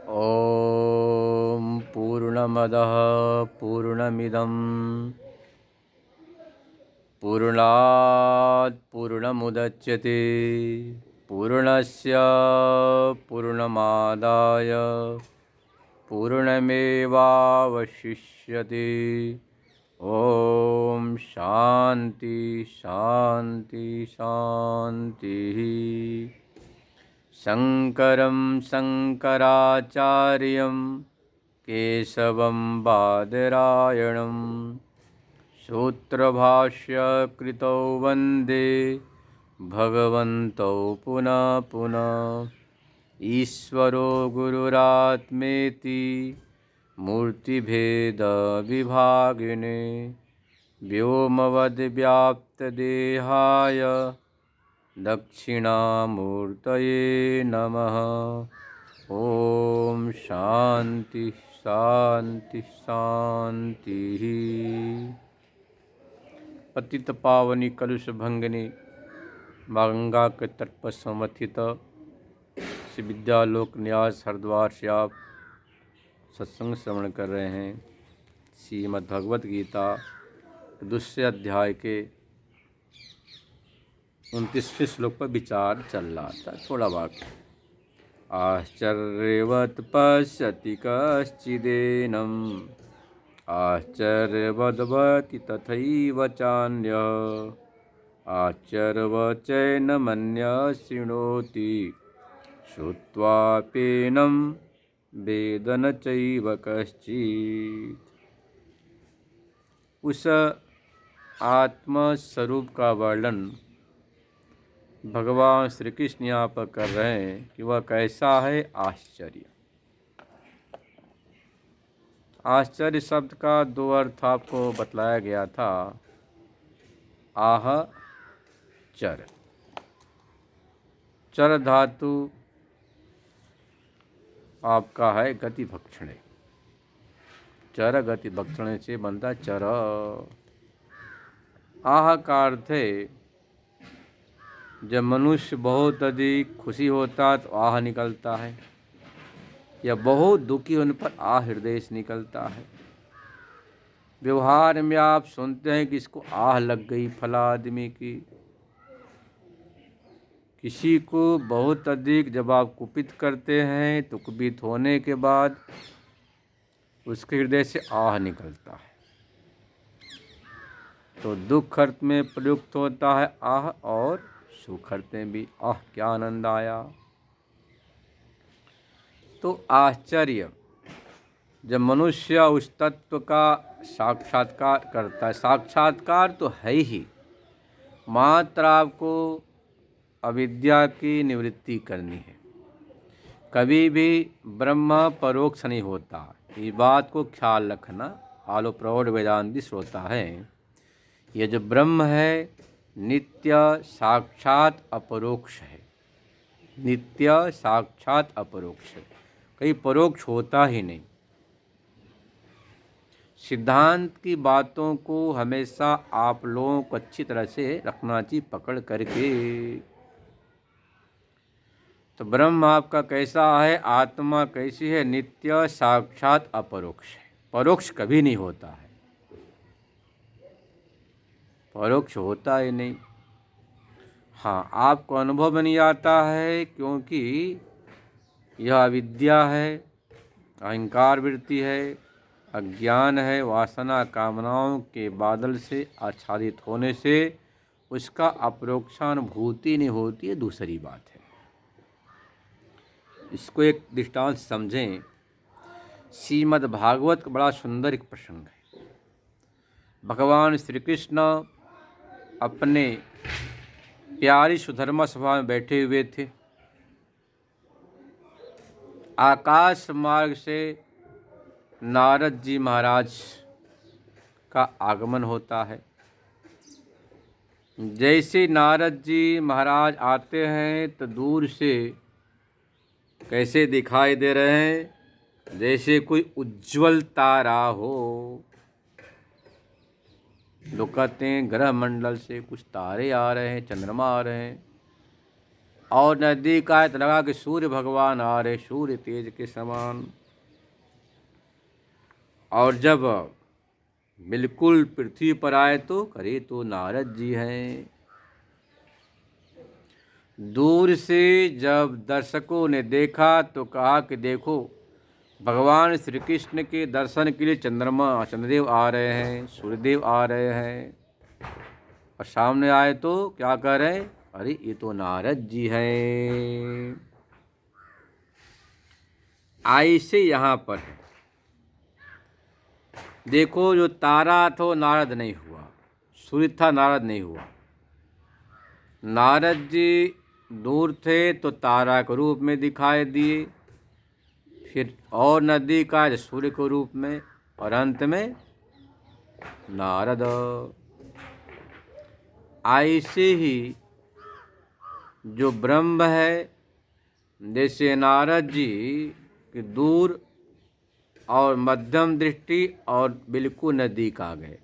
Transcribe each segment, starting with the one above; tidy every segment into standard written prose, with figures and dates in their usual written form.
ॐ पूर्णमदः पूर्णमिदं पूर्णात् पूर्णमुदच्यते पूर्णस्य पूर्णमादाय पूर्णमेवावशिष्यते। ॐ शान्ति शान्ति शान्तिः। शङ्करं शङ्कराचार्यं केशवं बादरायणं सूत्रभाष्यकृतौ वन्दे भगवन्तौ पुनः पुनः। ईश्वरो गुरुरात्मेति मूर्तिभेदविभागिने व्योमवद्व्याप्तदेहाय दक्षिणामूर्तये नमः। ॐ शान्ति शान्ति शान्तिः। पतित पावनी कलुष भंगनी गंगा के तट पर समर्थित श्री विद्यालोक न्यास हरिद्वार से आप सत्संग श्रवण कर रहे हैं। श्रीमद् भगवत गीता दूसरे अध्याय के 29वें श्लोक पर विचार चल रहा था। थोड़ा वाक्य। आश्चर्यवत् पश्यति कश्चिदेनम् आश्चर्यवद्भवति तथैव चान्यः आश्चर्यवच्चैनमन्यः शृणोति श्रुत्वाप्येनं वेद न चैव कश्चित्। उस आत्मस्वरूप का वर्णन भगवान श्री कृष्ण यहाँ पर कर रहे हैं कि वह कैसा है। आश्चर्य। आश्चर्य शब्द का दो अर्थ आपको बतलाया गया था। आह चर। चर धातु आपका है गति भक्षणे। चर गति भक्षणे से बनता चर। आह का अर्थ है जब मनुष्य बहुत अधिक खुशी होता तो आह निकलता है, या बहुत दुखी होने पर आह हृदय से निकलता है। व्यवहार में आप सुनते हैं कि इसको आह लग गई फला आदमी की। किसी को बहुत अधिक जब आप कुपित करते हैं तो कुपित होने के बाद उसके हृदय से आह निकलता है। तो दुख अर्थ में प्रयुक्त होता है आह, और सुख अर्थ में भी आह क्या आनंद आया। तो आश्चर्य जब मनुष्य उस तत्व का साक्षात्कार करता है। साक्षात्कार तो है ही, मात्र आपको अविद्या की निवृत्ति करनी है। कभी भी ब्रह्म परोक्ष नहीं होता, इस बात को ख्याल रखना। आलो प्रौढ़ वेदांती श्रोता है, यह जो ब्रह्म है नित्य साक्षात अपरोक्ष है। नित्य साक्षात अपरोक्ष है, कहीं परोक्ष होता ही नहीं। सिद्धांत की बातों को हमेशा आप लोगों को अच्छी तरह से रखना चाहिए पकड़ करके। तो ब्रह्म आपका कैसा है, आत्मा कैसी है, नित्य साक्षात अपरोक्ष है। परोक्ष कभी नहीं होता है, परोक्ष होता ही नहीं। हाँ, आपको अनुभव में नहीं आता है क्योंकि यह अविद्या है, अहंकार वृत्ति है, अज्ञान है, वासना कामनाओं के बादल से आच्छादित होने से उसका अपरोक्षानुभूति नहीं होती है। दूसरी बात है, इसको एक दृष्टांत समझें। श्रीमद् भागवत का बड़ा सुंदर एक प्रसंग है। भगवान श्री कृष्ण अपने प्यारी सुधर्मा सभा में बैठे हुए थे। आकाश मार्ग से नारद जी महाराज का आगमन होता है। जैसे नारद जी महाराज आते हैं तो दूर से कैसे दिखाई दे रहे हैं, जैसे कोई उज्ज्वल तारा हो। लोग कहते हैं ग्रह मंडल से कुछ तारे आ रहे हैं, चंद्रमा आ रहे हैं। और नदी का अर्थ लगा कि सूर्य भगवान आ रहे, सूर्य तेज के समान। और जब बिल्कुल पृथ्वी पर आए तो करे तो नारद जी हैं। दूर से जब दर्शकों ने देखा तो कहा कि देखो, भगवान श्री कृष्ण के दर्शन के लिए चंद्रदेव आ रहे हैं, सूर्यदेव आ रहे हैं। और सामने आए तो क्या कह रहे हैं, अरे ये तो नारद जी हैं। ऐसे यहाँ पर है। देखो, जो तारा था वो नारद नहीं हुआ, सूर्य था नारद नहीं हुआ। नारद जी दूर थे तो तारा के रूप में दिखाई दिए, फिर और नदी का सूर्य के रूप में, और अंत में नारद। ऐसे ही जो ब्रह्म है, जैसे नारद जी की दूर और मध्यम दृष्टि और बिल्कुल नज़दीक आ गए,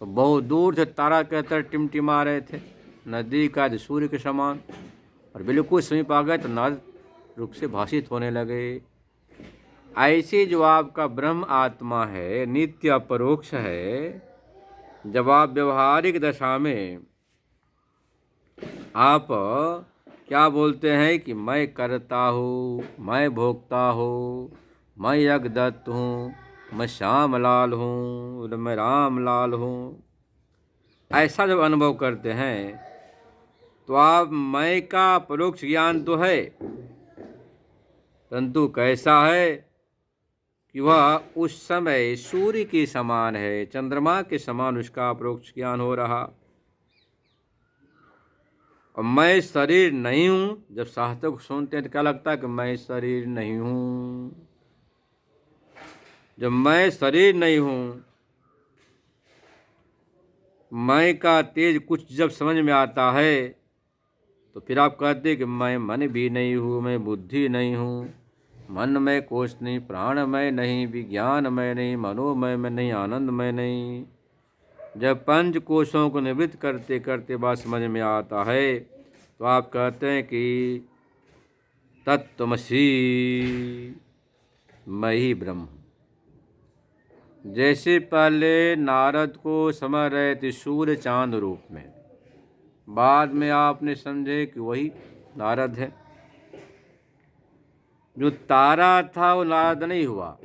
तो बहुत दूर से तारा के तरह टिमटिमा रहे थे, नज़दीक का सूर्य के समान, और बिल्कुल समीप आ गए तो नारद रूप से भाषित होने लगे। ऐसे जो आपका ब्रह्म आत्मा है, नित्य अपरोक्ष है, जब आप व्यवहारिक दशा में आप क्या बोलते हैं कि मैं करता हूँ, मैं भोगता हूँ, मैं यज्ञदत्त हूँ, मैं श्याम लाल हूँ, मैं राम लाल हूँ, ऐसा जब अनुभव करते हैं तो आप मैं का परोक्ष ज्ञान तो है, परंतु कैसा है कि वह उस समय सूर्य के समान है, चंद्रमा के समान उसका परोक्ष ज्ञान हो रहा। और मैं शरीर नहीं हूँ, जब शास्त्र को सुनते हैं तो क्या लगता है कि मैं शरीर नहीं हूँ। जब मैं शरीर नहीं हूँ, मैं का तेज कुछ जब समझ में आता है तो फिर आप कहते हैं कि मैं मन भी नहीं हूँ, मैं बुद्धि नहीं हूँ, मन में कोश नहीं, प्राण में नहीं, विज्ञान में नहीं, मनोमय में नहीं, आनंद में नहीं। जब पंच कोशों को निवृत्त करते करते बात समझ में आता है तो आप कहते हैं कि तत्त्वमसि, मैं ही ब्रह्म। जैसे पहले नारद को समझ रहे थे सूर्य चांद रूप में, बाद में आपने समझे कि वही नारद है। जो तारा था वो नारद नहीं हुआ,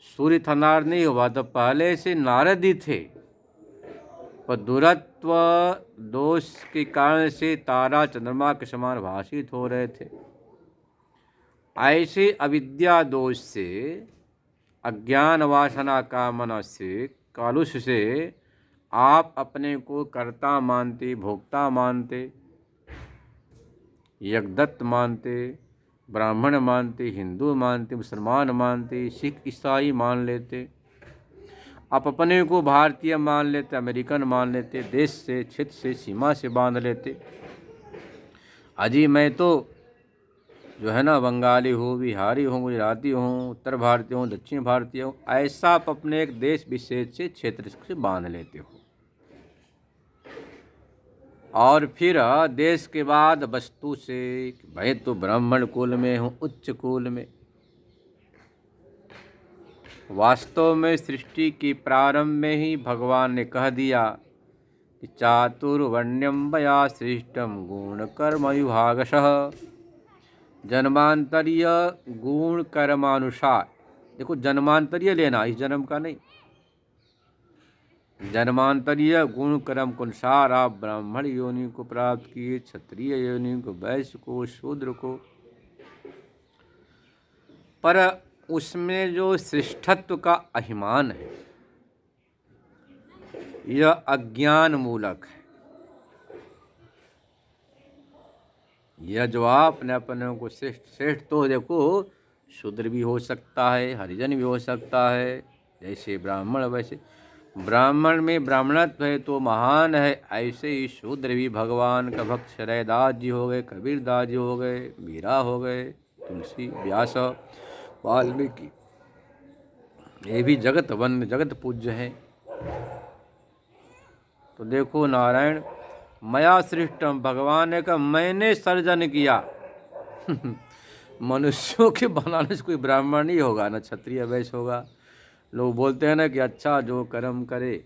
सूर्य था नारद नहीं हुआ, तो पहले से नारद ही थे, पर दूरत्व दोष के कारण से तारा चंद्रमा के समान भाषित हो रहे थे। ऐसे अविद्या दोष से, अज्ञान वासना का मन से, कालुष से आप अपने को कर्ता मानते, भोक्ता मानते, यज्ञदत्त मानते, ब्राह्मण मानते, हिंदू मानते, मुसलमान मानते, सिख ईसाई मान लेते। आप अपने को भारतीय मान लेते, अमेरिकन मान लेते, देश से, क्षेत्र से, सीमा से बांध लेते। अजी मैं तो जो है ना बंगाली हूँ, बिहारी हूँ, गुजराती हूँ, उत्तर भारतीय हूँ, दक्षिण भारतीय हूँ, ऐसा आप अपने एक देश विशेष से, क्षेत्र से बांध लेते हो। और फिर देश के बाद वस्तु से, मैं तो ब्राह्मण कुल में हूँ, उच्च कुल में। वास्तव में सृष्टि की प्रारंभ में ही भगवान ने कह दिया कि चातुर्वर्ण्यम वया सृष्टम गुण कर्म विभागशः, जन्मांतरीय गुण कर्मानुसार। देखो, जन्मांतरीय लेना, इस जन्म का नहीं, जन्मांतरीय गुण कर्म के अनुसार आप ब्राह्मण योनि को प्राप्त किए, क्षत्रिय योनि को, वैश्य को, शूद्र को। पर उसमें जो श्रेष्ठत्व का अभिमान है, यह अज्ञान मूलक है। यह जो आपने अपने को श्रेष्ठ तो देखो, शूद्र भी हो सकता है, हरिजन भी हो सकता है, जैसे ब्राह्मण वैसे। ब्राह्मण में ब्राह्मणत्व है तो महान है, ऐसे ही शूद्र भी भगवान का भक्त रैदास जी हो गए, कबीरदास जी हो गए, मीरा हो गए, तुलसी, व्यास, वाल्मीकि, ये भी जगत वंद्य, जगत पूज्य हैं। तो देखो नारायण, मया सृष्टम, भगवान ने कहा मैंने सर्जन किया। मनुष्यों के बनाने से कोई ब्राह्मण नहीं होगा, ना क्षत्रिय वैश्य होगा। लोग बोलते हैं ना कि अच्छा जो कर्म करे,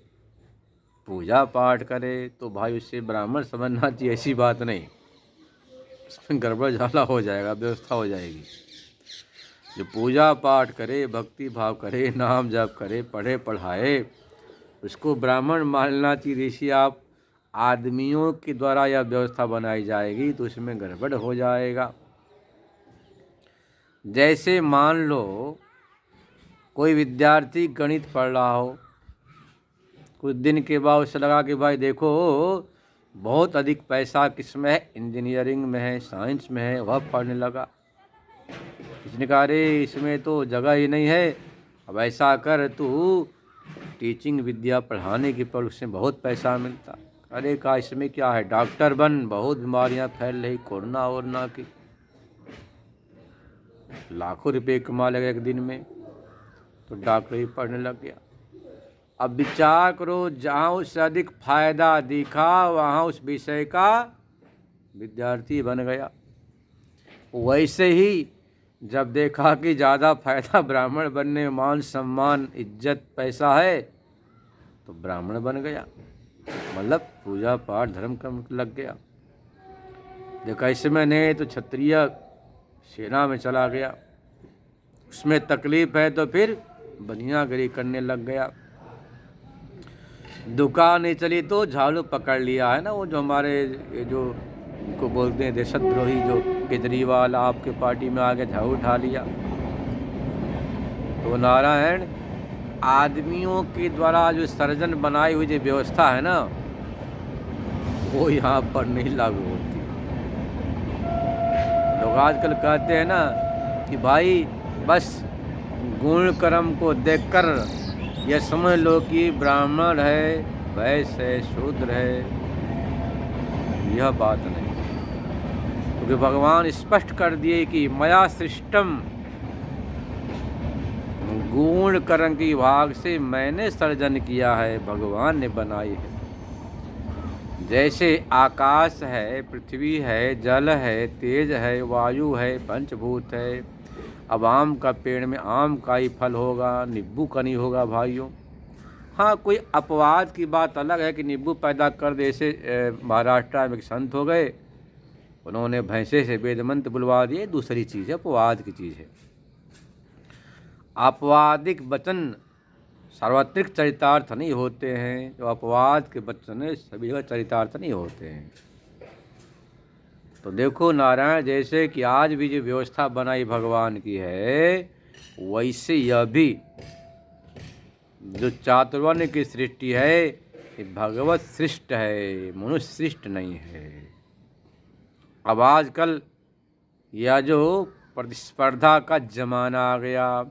पूजा पाठ करे तो भाई उससे ब्राह्मण समझना चाहिए, ऐसी बात नहीं। इसमें गड़बड़ झाला हो जाएगा, व्यवस्था हो जाएगी। जो पूजा पाठ करे, भक्ति भाव करे, नाम जप करे, पढ़े पढ़ाए, उसको ब्राह्मण मानना चाहिए। ऋषि आप आदमियों के द्वारा यह व्यवस्था बनाई जाएगी तो इसमें गड़बड़ हो जाएगा। जैसे मान लो कोई विद्यार्थी गणित पढ़ रहा हो, कुछ दिन के बाद उसे लगा कि भाई देखो बहुत अधिक पैसा किसमें है, इंजीनियरिंग में है, साइंस में है, वह पढ़ने लगा। इसने कहा अरे इसमें तो जगह ही नहीं है, अब ऐसा कर तू टीचिंग विद्या पढ़ाने की पढ़, उसमें बहुत पैसा मिलता। अरे कहा इसमें क्या है, डॉक्टर बन, बहुत बीमारियां फैल रही, कोरोना वोरोना की, लाखों रुपए कमा लेगा एक दिन में। तो डॉक्टर ही पढ़ने लग गया। अब विचार करो, जहाँ उससे अधिक फायदा दिखा वहाँ उस विषय का विद्यार्थी बन गया। वैसे ही जब देखा कि ज़्यादा फायदा ब्राह्मण बनने में, मान सम्मान इज्जत पैसा है, तो ब्राह्मण बन गया, मतलब पूजा पाठ धर्म कर्म लग गया। देखा इसमें नहीं तो क्षत्रिय सेना में चला गया, उसमें तकलीफ है तो फिर बनियागिरी करने लग गया। दुकान नहीं चली तो झाड़ू पकड़ लिया, है ना, वो जो हमारे ये जो उनको बोलते हैं देशद्रोही, जो केजरीवाल आपके पार्टी में आके झाड़ू उठा लिया। तो नारायण आदमियों के द्वारा जो सर्जन बनाई हुई जो व्यवस्था है ना, वो यहाँ पर नहीं लागू होती। लोग आजकल कहते हैं ना कि भाई बस गुण कर्म को देखकर यह समझ लो कि ब्राह्मण है, वैश्य है, शूद्र है। यह बात नहीं, क्योंकि भगवान स्पष्ट कर दिए कि मया सृष्टम, गुण कर्म के विभाग से मैंने सर्जन किया है, भगवान ने बनाई है। जैसे आकाश है, पृथ्वी है, जल है, तेज है, वायु है, पंचभूत है। अब आम का पेड़ में आम का ही फल होगा, नींबू का नहीं होगा भाइयों। हाँ कोई अपवाद की बात अलग है कि नींबू पैदा कर दे। जैसे महाराष्ट्र में एक संत हो गए, उन्होंने भैंसे से वेद मंत्र बुलवा दिए, दूसरी चीज़ है, अपवाद की चीज़ है। अपवादिक वचन सार्वत्रिक चरितार्थ नहीं होते हैं, जो अपवाद के वचन है सभी जगह चरितार्थ नहीं होते हैं। तो देखो नारायण, जैसे कि आज भी जो व्यवस्था बनाई भगवान की है, वैसे यह भी जो चातुर्वर्ण की सृष्टि है ये भगवत सृष्ट है, मनुष्य सृष्ट नहीं है। अब आजकल यह जो प्रतिस्पर्धा का जमाना आ गया,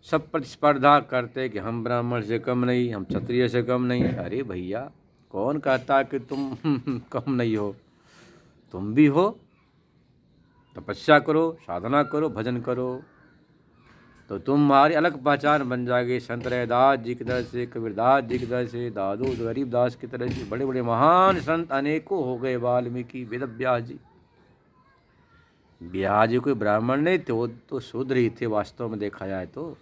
सब प्रतिस्पर्धा करते कि हम ब्राह्मण से कम नहीं, हम क्षत्रिय से कम नहीं। अरे भैया कौन कहता कि तुम कम नहीं हो, तुम भी हो। तपस्या करो, साधना करो, भजन करो, तो तुम्हारी अलग पहचान बन जाएगी। संत रैदास जी की तरह से, कबीरदास जी की तरह से, दादू गरीबदास की तरह से बड़े बड़े महान संत अनेकों हो गए। वाल्मीकि, वेद व्यास जी। व्यास जी कोई ब्राह्मण नहीं थे, वो तो शूद्र ही थे वास्तव में देखा जाए तो।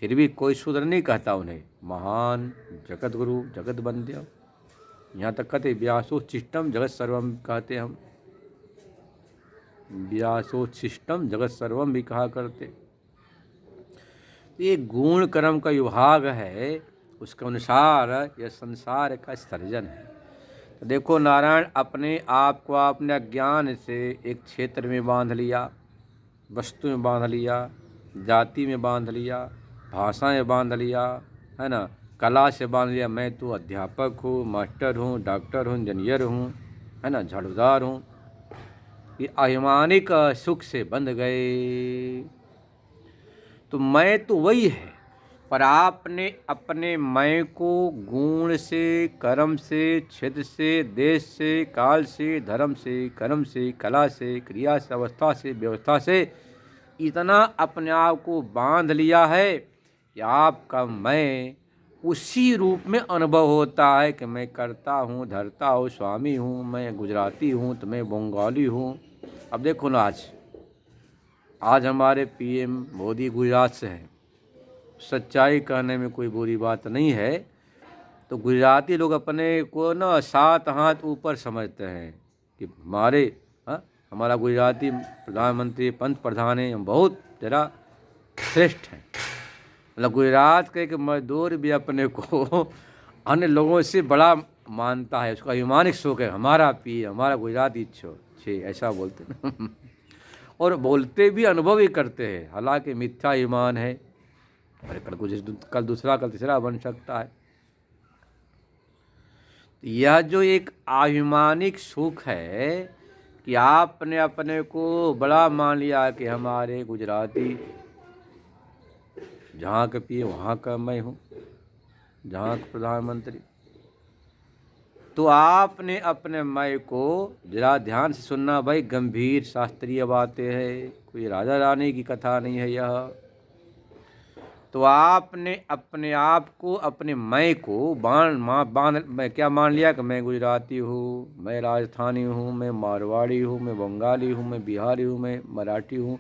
फिर भी कोई शूद्र नहीं कहता उन्हें, महान जगत गुरु, जगत वंद्य। यहाँ तक कहते व्यासोच्छिष्टम जगत सर्वम कहते हम, व्यासोच्छिष्टम जगत सर्वम भी कहा करते। ये गुण कर्म का विभाग है, उसके अनुसार यह संसार का सृजन है। तो देखो नारायण, अपने आप को आपने ज्ञान से एक क्षेत्र में बांध लिया, वस्तु में बांध लिया, जाति में बांध लिया, भाषा में बांध लिया, है ना, कला से बांध लिया। मैं तो अध्यापक हूँ, मास्टर हूँ, डॉक्टर हूँ, इंजीनियर हूँ, है ना, झाड़ूदार हूँ। ये अभिमानिक सुख से बंध गए। तो मैं तो वही है, पर आपने अपने मैं को गुण से, कर्म से, क्षेत्र से, देश से, काल से, धर्म से, कर्म से, कला से, क्रिया से, अवस्था से, व्यवस्था से इतना अपने आप को बांध लिया है कि आपका मैं उसी रूप में अनुभव होता है कि मैं करता हूँ, धरता हूँ, स्वामी हूँ, मैं गुजराती हूँ, तो मैं बंगाली हूँ। अब देखो ना, आज हमारे पीएम मोदी गुजरात से हैं। सच्चाई कहने में कोई बुरी बात नहीं है। तो गुजराती लोग अपने को ना 7 हाथ ऊपर समझते हैं कि हमारा गुजराती प्रधानमंत्री, पंत प्रधान है, हम बहुत ज़रा श्रेष्ठ हैं। मतलब गुजरात के एक मजदूर भी अपने को अन्य लोगों से बड़ा मानता है, उसका अभिमानिक शौक है, हमारा पी, हमारा गुजराती छे, ऐसा बोलते हैं। और बोलते भी, अनुभव ही करते हैं, हालांकि मिथ्या ईमान है। अरे कल दूसरा, कल तीसरा बन सकता है। यह जो एक अभिमानिक सुख है कि आपने अपने को बड़ा मान लिया कि हमारे गुजराती, जहाँ का पी वहाँ का मैं हूँ, जहाँ का प्रधानमंत्री। तो आपने अपने मैं को जरा ध्यान से सुनना भाई, गंभीर शास्त्रीय बातें हैं, कोई राजा रानी की कथा नहीं है यह। तो आपने अपने आप को, अपने मैं को मैं क्या मान लिया कि मैं गुजराती हूँ, मैं राजस्थानी हूँ, मैं मारवाड़ी हूँ, मैं बंगाली हूँ, मैं बिहारी हूँ, मैं मराठी हूँ,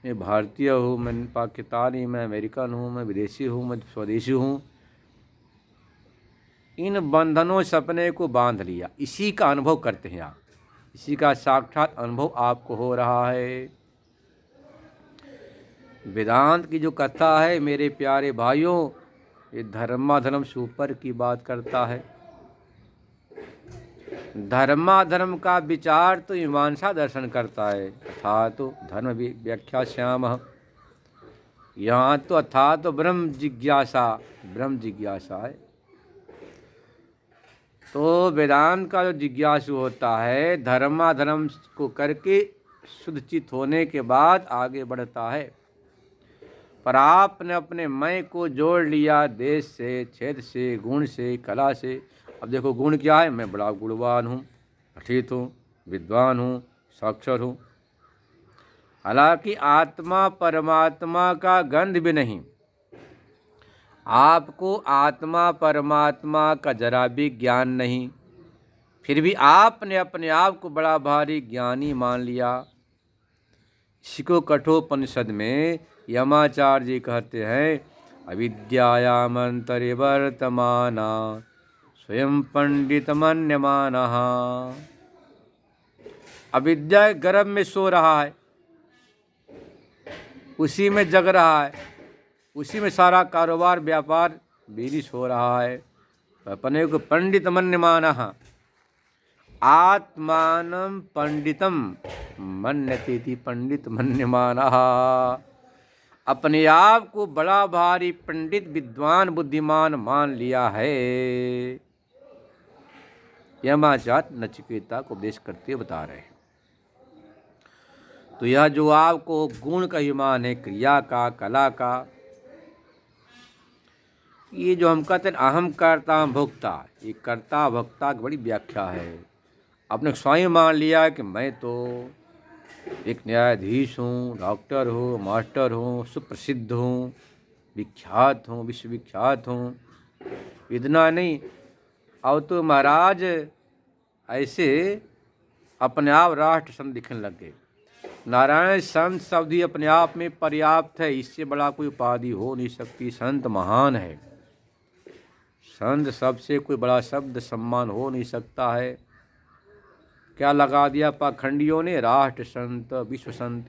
मैं भारतीय हूँ, मैं पाकिस्तानी, मैं अमेरिकन हूँ, मैं विदेशी हूँ, मैं स्वदेशी हूँ। इन बंधनों से अपने को बांध लिया, इसी का अनुभव करते हैं आप, इसी का साक्षात अनुभव आपको हो रहा है। वेदांत की जो कथा है मेरे प्यारे भाइयों, ये धर्माधर्म से ऊपर की बात करता है। धर्माधर्म का विचार तो मीमांसा दर्शन करता है, अथा तो धर्म व्याख्या श्याम। यहाँ तो अथा तो ब्रह्म जिज्ञासा है। तो वेदांत का जो जिज्ञासु होता है, धर्माधर्म को करके शुद्ध चित्त होने के बाद आगे बढ़ता है। पर आपने अपने मैं को जोड़ लिया देश से, क्षेत्र से, गुण से, कला से। अब देखो गुण क्या है, मैं बड़ा गुणवान हूँ, पठित हूँ, विद्वान हूँ, साक्षर हूँ। हालांकि आत्मा परमात्मा का गंध भी नहीं, आपको आत्मा परमात्मा का जरा भी ज्ञान नहीं, फिर भी आपने अपने आप को बड़ा भारी ज्ञानी मान लिया। इसी को कठोपनिषद में यमाचार्य जी कहते हैं, अविद्यायामंतरे वर्तमाना स्वयं पंडित मन्यमाना। अविद्या गर्भ में सो रहा है, उसी में जग रहा है, उसी में सारा कारोबार व्यापार बिरिश हो रहा है। अपने को पंडित मन्यमाना, आत्मानं पंडितम मन्यते पंडित मन्यमाना। अपने आप को बड़ा भारी पंडित, विद्वान, बुद्धिमान मान लिया है। यमाचार्य नचिकेता को उपदेश करते बता रहे हैं। तो यह जो आपको गुण का ईमान है, क्रिया का, कला का, ये जो हम कहते हैं अहम कर्ता भोक्ता, ये कर्ता भोक्ता की बड़ी व्याख्या है। आपने स्वयं मान लिया कि मैं तो एक न्यायाधीश हूँ, डॉक्टर हूँ, मास्टर हूँ, सुप्रसिद्ध हूँ, विख्यात हूँ, विश्वविख्यात हूँ। इतना नहीं, अब तो महाराज ऐसे अपने आप राष्ट्र संत दिखने लग गए। नारायण संत शब्द ही अपने आप में पर्याप्त है, इससे बड़ा कोई उपाधि हो नहीं सकती। संत महान है, संत सबसे कोई बड़ा शब्द सम्मान हो नहीं सकता है। क्या लगा दिया पाखंडियों ने, राष्ट्र संत, विश्व संत।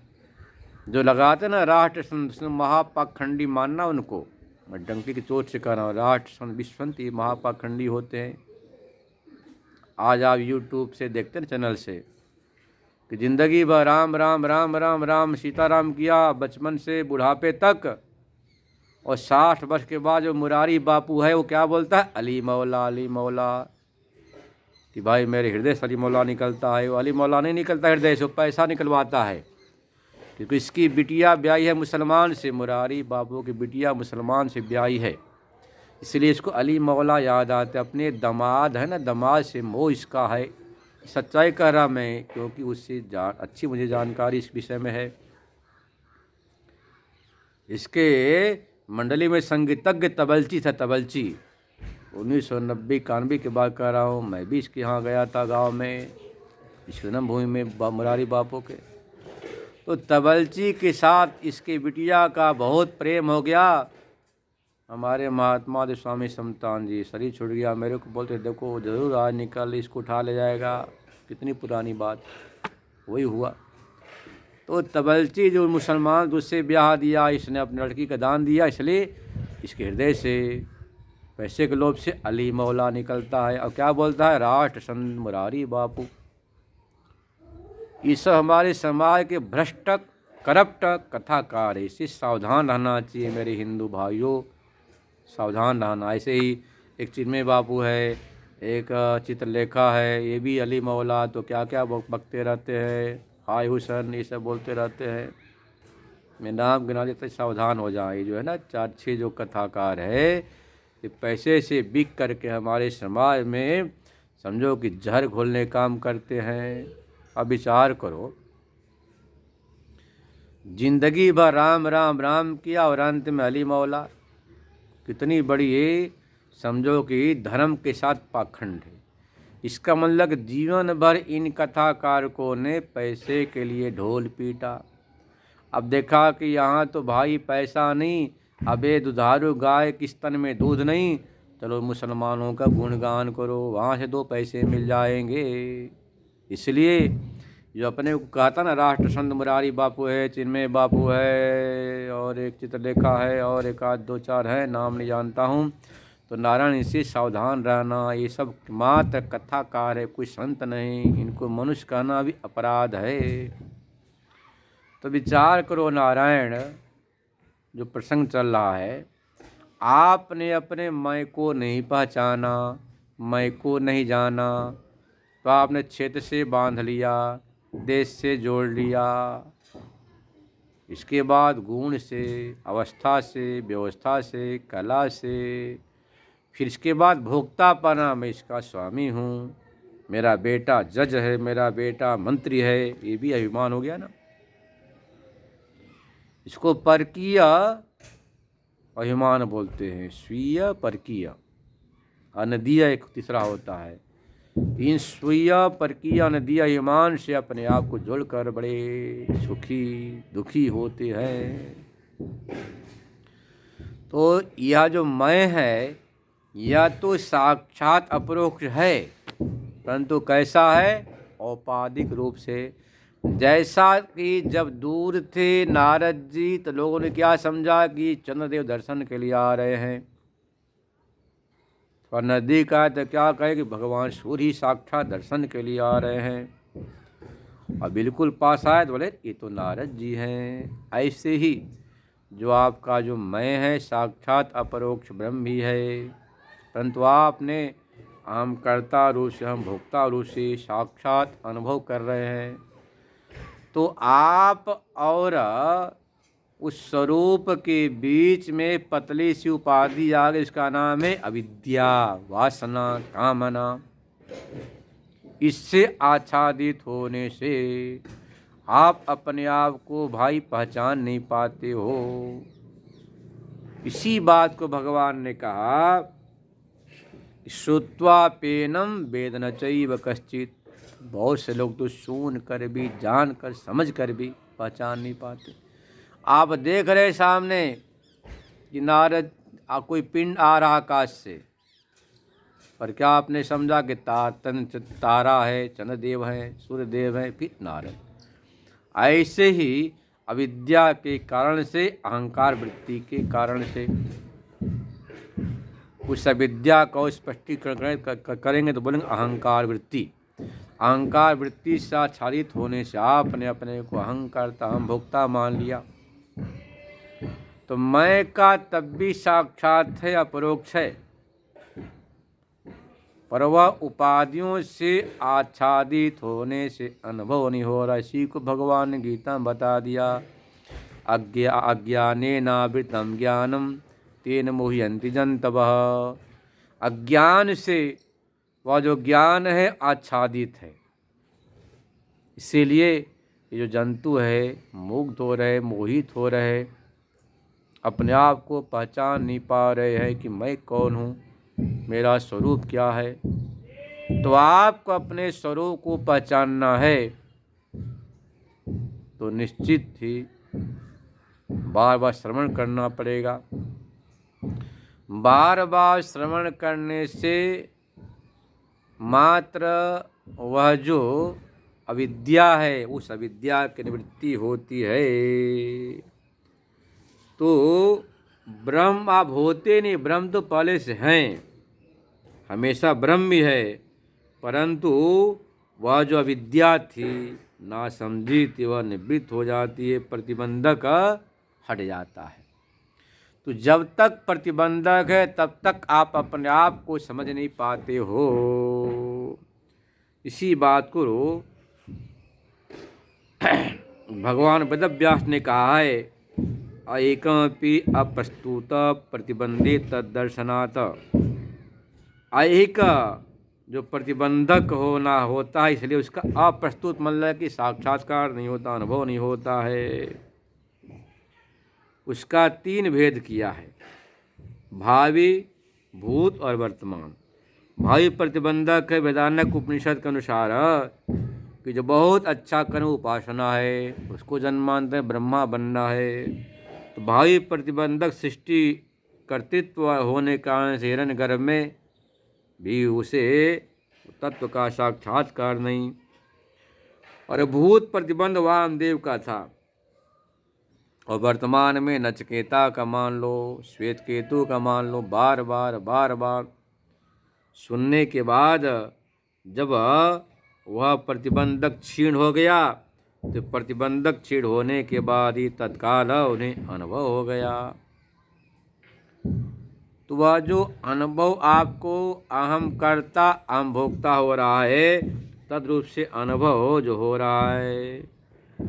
जो लगाते ना राष्ट्र संत, महापाखंडी मानना उनको। मैं डंकी की चोट से कह रहा हूँ, राष्ट्र संत, विश्व संत ये महापाखंडी होते हैं। आज आप यूट्यूब से देखते हैं चैनल से कि जिंदगी भर राम राम राम राम राम सीताराम किया, बचपन से बुढ़ापे तक, और 60 वर्ष के बाद जो मुरारी बापू है वो क्या बोलता है, अली मौला, अली मौला। कि भाई मेरे हृदय से अली मौला निकलता है। वो अली मौला नहीं निकलता हृदय से, पैसा निकलवाता है, क्योंकि इसकी बिटिया ब्याही है मुसलमान से, मुरारी बाबू की बिटिया मुसलमान से ब्याही है, इसलिए इसको अली मौला याद आते। अपने दामाद है ना, दामाद से मोह इसका है। सच्चाई कह रहा मैं, क्योंकि उससे अच्छी मुझे जानकारी इस विषय में है। इसके मंडली में संगीतज्ञ तबलची था, तबलची। 1990-91 की बात कर रहा हूँ। मैं भी इसके यहाँ गया था गांव में, इस जन्म भूमि में मुरारी बापू के। तो तबलची के साथ इसके बिटिया का बहुत प्रेम हो गया। हमारे महात्मा जी स्वामी समतान जी शरीर छूट गया, मेरे को बोलते देखो ज़रूर आज निकल इसको उठा ले जाएगा। कितनी पुरानी बात, वही हुआ। तो तबलची जो मुसलमान दूसरे ब्याह दिया, इसने अपनी लड़की का दान दिया, इसलिए इसके हृदय से पैसे के लोभ से अली मौला निकलता है। और क्या बोलता है, राष्ट्र संत मुरारी बापू। ये सब हमारे समाज के भ्रष्ट करप्ट कथाकार है, इससे सावधान रहना चाहिए मेरे हिंदू भाइयों, सावधान रहना। ऐसे ही एक चिन्मय बापू है, एक चित्रलेखा है, ये भी अली मौला, तो क्या क्या बकते रहते हैं, हाय हुसैन, ये सब बोलते रहते हैं। मैं नाम गिना देते, सावधान हो जाए। जो है ना 4-6 जो कथाकार है, ये पैसे से बिक करके हमारे समाज में समझो कि जहर घोलने काम करते हैं। अब विचार करो, जिंदगी भर राम राम राम किया और अंत में अली मौला। कितनी बड़ी ये समझो कि धर्म के साथ पाखंड है। इसका मतलब जीवन भर इन कथाकारकों ने पैसे के लिए ढोल पीटा। अब देखा कि यहाँ तो भाई पैसा नहीं, अबे दुधारू गाय किस स्तन में दूध नहीं, चलो मुसलमानों का गुणगान करो, वहाँ से 2 पैसे मिल जाएंगे। इसलिए जो अपने को कहता ना, राष्ट्र संत मुरारी बापू है, चिन्मय बापू है, और एक चित्रलेखा है, और एक आध 2-4 है, नाम नहीं जानता हूँ। तो नारायण इससे सावधान रहना, ये सब मात्र कथाकार है, कोई संत नहीं। इनको मनुष्य कहना भी अपराध है। तो विचार करो, नारायण जो प्रसंग चल रहा है, आपने अपने मैं को नहीं पहचाना, मैं को नहीं जाना, तो आपने क्षेत्र से बांध लिया, देश से जोड़ लिया, इसके बाद गुण से, अवस्था से, व्यवस्था से, कला से, फिर इसके बाद भोक्तापना, मैं इसका स्वामी हूँ, मेरा बेटा जज है, मेरा बेटा मंत्री है, ये भी अभिमान हो गया ना। इसको परकीय अभिमान बोलते हैं, स्वीय परकीय, अनदीय एक तीसरा होता है। इन स्वीय परकीय अनदीय अभिमान से अपने आप को जोड़कर बड़े सुखी दुखी होते हैं। तो यह जो मैं है, यह तो साक्षात अपरोक्ष है, परंतु कैसा है, औपाधिक रूप से। जैसा कि जब दूर थे नारद जी, तो लोगों ने क्या समझा कि चंद्रदेव दर्शन के लिए आ रहे हैं, और नदी का तो क्या कहे कि भगवान सूर्य ही साक्षात दर्शन के लिए आ रहे हैं। और बिल्कुल पास आए तो बोले ये तो नारद जी हैं। ऐसे ही जो आपका जो मैं है, साक्षात अपरोक्ष ब्रह्म भी है, परंतु आपने हम कर्ता रूप से, हम भोक्ता रूप से साक्षात अनुभव कर रहे हैं। तो आप और उस स्वरूप के बीच में पतली सी उपाधि आ गई, इसका नाम है अविद्या, वासना, कामना। इससे आच्छादित होने से आप अपने आप को भाई पहचान नहीं पाते हो। इसी बात को भगवान ने कहा, श्रुत्वा पेनम वेद न चैव कश्चित्। बहुत से लोग तो सुन कर भी, जान कर, समझ कर भी पहचान नहीं पाते। आप देख रहे सामने कि नारद कोई पिंड आ रहा आकाश से, पर क्या आपने समझा कि तारा है, चंद्रदेव है, सूर्यदेव है, फिर नारद। ऐसे ही अविद्या के कारण से, अहंकार वृत्ति के कारण से, उस अविद्या को स्पष्टीकरण करेंगे तो बोलेंगे अहंकार वृत्ति। अहंकार वृत्ति से आच्छादित होने से आपने अपने को अहंकारता, हम भोक्ता मान लिया। तो मैं का तब भी साक्षात है, अपरोक्ष है, पर वह उपाधियों से आच्छादित होने से अनुभव नहीं हो रहा। इसी को भगवान ने गीता में बता दिया, अज्ञानेनावृतं ज्ञानम तेन मोह्यन्ति जन्तवः। अज्ञान से वह जो ज्ञान है आच्छादित है, इसीलिए ये जो जंतु है मुग्ध हो रहे, मोहित हो रहे, अपने आप को पहचान नहीं पा रहे हैं कि मैं कौन हूँ। मेरा स्वरूप क्या है। तो आपको अपने स्वरूप को पहचानना है तो निश्चित ही बार बार श्रवण करना पड़ेगा। बार बार श्रवण करने से मात्र वह जो अविद्या है उस अविद्या की निवृत्ति होती है। तो ब्रह्म आप होते नहीं, ब्रह्म तो पहले से हैं, हमेशा ब्रह्म ही है, परंतु वह जो अविद्या थी ना समझी थी वह निवृत्त हो जाती है, प्रतिबंधक हट जाता है। तो जब तक प्रतिबंधक है तब तक आप अपने आप को समझ नहीं पाते हो। इसी बात को भगवान वेदव्यास ने कहा है, एकमपि अप्रस्तुत प्रतिबंधे तद्दर्शनात्। एक जो प्रतिबंधक होना होता है इसलिए उसका अप्रस्तुत मतलब कि साक्षात्कार नहीं होता, अनुभव नहीं होता है। उसका 3 भेद किया है, भावी, भूत और वर्तमान। भावी प्रतिबंधक है वेदांतक उपनिषद के अनुसार कि जो बहुत अच्छा कर्म उपासना है उसको जन्मांतर ब्रह्मा बनना है। तो भावी प्रतिबंधक सृष्टि कर्तृत्व होने के कारण से हिरण्यगर्भ में भी उसे तत्व का साक्षात्कार नहीं। और भूत प्रतिबंध वामदेव का था, और वर्तमान में नचिकेता का मान लो, श्वेत केतु का मान लो, बार बार सुनने के बाद जब वह प्रतिबंधक क्षीण हो गया तो प्रतिबंधक क्षीण होने के बाद ही तत्काल उन्हें अनुभव हो गया। तो वह जो अनुभव आपको अहम कर्ता अहम भोक्ता हो रहा है तद्रूप से अनुभव जो हो रहा है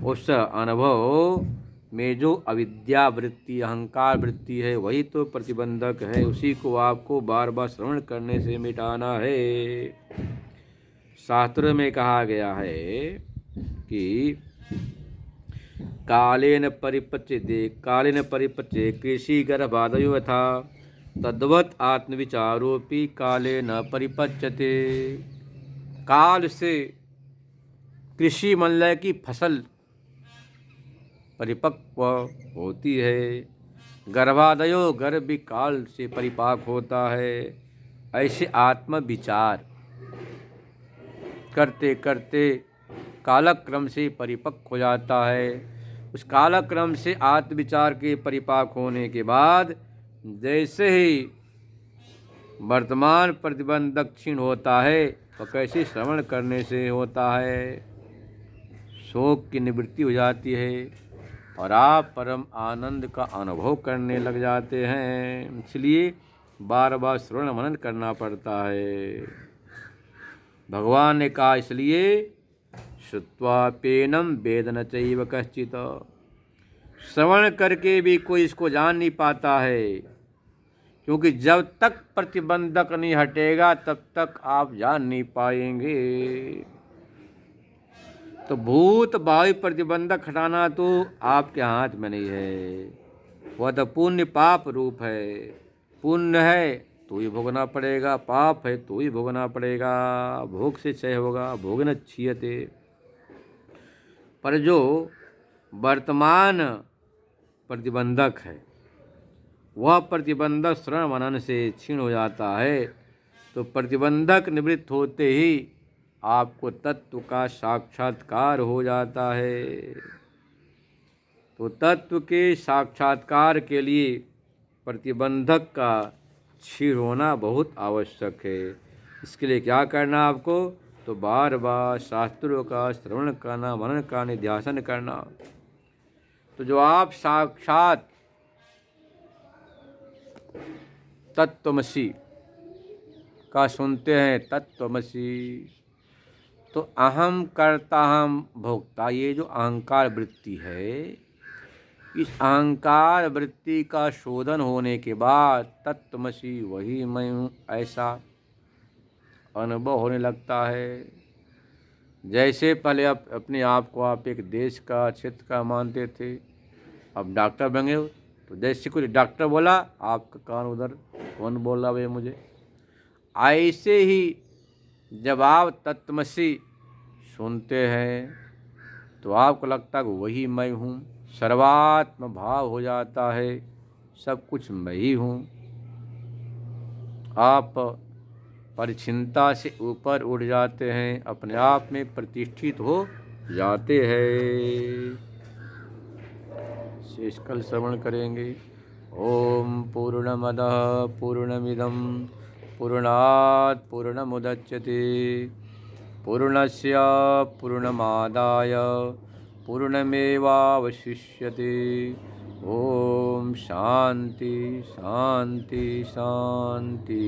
उस अनुभव में जो अविद्या वृत्ति अहंकार वृत्ति है वही तो प्रतिबंधक है। उसी को आपको बार बार श्रवण करने से मिटाना है। शास्त्र में कहा गया है कि कालेन परिपच्ये कृषि गर्भादयो यथा तद्वत् आत्मविचारोपि काले न परिपच्यते। काल से कृषि मतलब की फसल परिपक्व होती है, गर्भादयो गर्भ भी काल से परिपाक होता है। ऐसे आत्म विचार करते करते कालक्रम से परिपक्व हो जाता है। उस कालक्रम से आत्मविचार के परिपाक होने के बाद जैसे ही वर्तमान प्रतिबंधक क्षीण होता है तो कैसे श्रवण करने से होता है, शोक की निवृत्ति हो जाती है और आप परम आनंद का अनुभव करने लग जाते हैं। इसलिए बार बार श्रवण मनन करना पड़ता है। भगवान ने कहा इसलिए श्रुत्वाप्येनं वेद न चैव कश्चित्। श्रवण करके भी कोई इसको जान नहीं पाता है, क्योंकि जब तक प्रतिबंधक नहीं हटेगा तब तक आप जान नहीं पाएंगे। तो भूत भावी प्रतिबंधक हटाना तो आपके हाथ में नहीं है, वह तो पुण्य पाप रूप है। पुण्य है तो ही भोगना पड़ेगा, पाप है तो ही भोगना पड़ेगा। भोग से क्षय होगा, भोगन क्षीयते। पर जो वर्तमान प्रतिबंधक है वह प्रतिबंधक श्रवण मनन से क्षीण हो जाता है। तो प्रतिबंधक निवृत्त होते ही आपको तत्व का साक्षात्कार हो जाता है। तो तत्व के साक्षात्कार के लिए प्रतिबंधक का क्षीण होना बहुत आवश्यक है। इसके लिए क्या करना आपको, तो बार बार शास्त्रों का श्रवण करना, मनन का निध्यासन करना। तो जो आप साक्षात तत्वमसि का सुनते हैं, तत्वमसि, तो अहम कर्ता अहम भोक्ता, ये जो अहंकार वृत्ति है, इस अहंकार वृत्ति का शोधन होने के बाद तत्वमसि वही मैं हूँ ऐसा अनुभव होने लगता है। जैसे पहले आप अपने आप को आप एक देश का क्षेत्र का मानते थे, अब डॉक्टर बन गए हो तो जैसे कोई डॉक्टर बोला आपका कान उधर, कौन बोल रहा भाई मुझे, ऐसे ही जब आप तत्वमसी सुनते हैं तो आपको लगता है कि वही मैं हूँ, सर्वात्म भाव हो जाता है, सब कुछ मैं ही हूँ। आप परिचिनता से ऊपर उड़ जाते हैं, अपने आप में प्रतिष्ठित हो जाते हैं। शेष कल श्रवण करेंगे। ओम पूर्णमदः पूर्णमिदं पूर्णात् पूर्णमुदच्यते पूर्णस्य पूर्णमादाय पूर्णमेवावशिष्यते। ओम शांति शांति शांति।